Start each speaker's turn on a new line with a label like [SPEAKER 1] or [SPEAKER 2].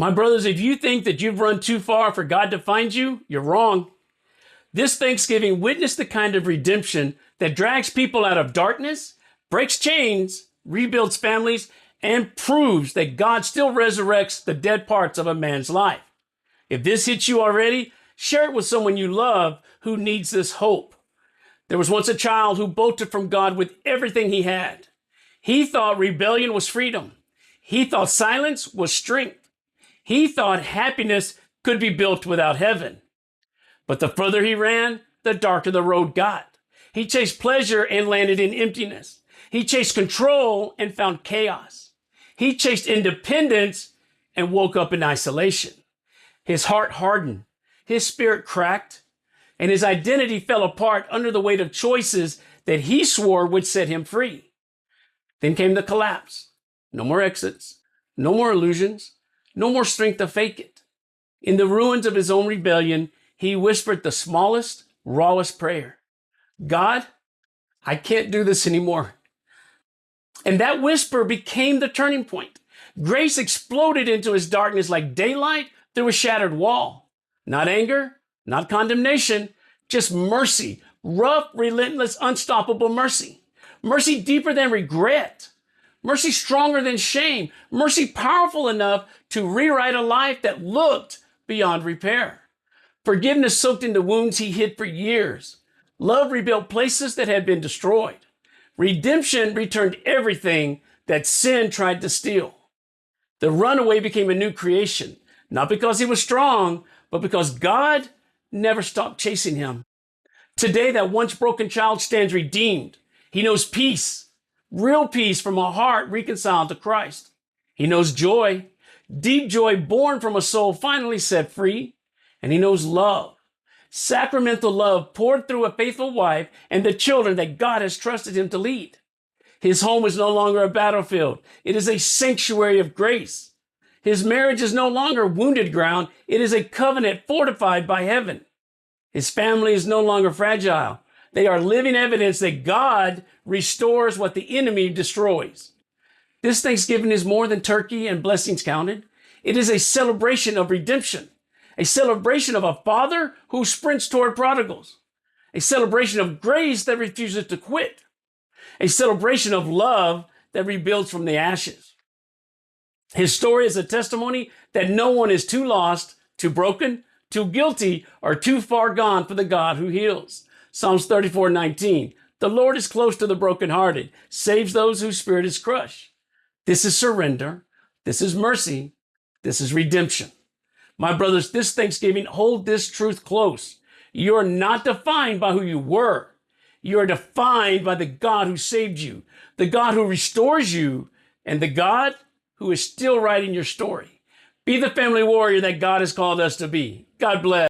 [SPEAKER 1] My brothers, if you think that you've run too far for God to find you, you're wrong. This Thanksgiving witnessed the kind of redemption that drags people out of darkness, breaks chains, rebuilds families, and proves that God still resurrects the dead parts of a man's life. If this hits you already, share it with someone you love who needs this hope. There was once a child who bolted from God with everything he had. He thought rebellion was freedom. He thought silence was strength. He thought happiness could be built without heaven. But the further he ran, the darker the road got. He chased pleasure and landed in emptiness. He chased control and found chaos. He chased independence and woke up in isolation. His heart hardened, his spirit cracked, and his identity fell apart under the weight of choices that he swore would set him free. Then came the collapse. No more exits, no more illusions, no more strength to fake it. In the ruins of his own rebellion, he whispered the smallest, rawest prayer. God, I can't do this anymore. And that whisper became the turning point. Grace exploded into his darkness like daylight through a shattered wall. Not anger, not condemnation, just mercy. Rough, relentless, unstoppable mercy. Mercy deeper than regret. Mercy stronger than shame. Mercy powerful enough to rewrite a life that looked beyond repair. Forgiveness soaked into wounds he hid for years. Love rebuilt places that had been destroyed. Redemption returned everything that sin tried to steal. The runaway became a new creation, not because he was strong, but because God never stopped chasing him. Today, that once broken child stands redeemed. He knows peace, real peace from a heart reconciled to Christ. He knows joy, deep joy born from a soul finally set free. And he knows love, sacramental love poured through a faithful wife and the children that God has trusted him to lead. His home is no longer a battlefield. It is a sanctuary of grace. His marriage is no longer wounded ground. It is a covenant fortified by heaven. His family is no longer fragile. They are living evidence that God restores what the enemy destroys. This Thanksgiving is more than turkey and blessings counted. It is a celebration of redemption. A celebration of a father who sprints toward prodigals. A celebration of grace that refuses to quit. A celebration of love that rebuilds from the ashes. His story is a testimony that no one is too lost, too broken, too guilty, or too far gone for the God who heals. Psalms 34:19. The Lord is close to the brokenhearted, saves those whose spirit is crushed. This is surrender. This is mercy. This is redemption. My brothers, this Thanksgiving, hold this truth close. You're not defined by who you were. You're defined by the God who saved you, the God who restores you, and the God who is still writing your story. Be the family warrior that God has called us to be. God bless.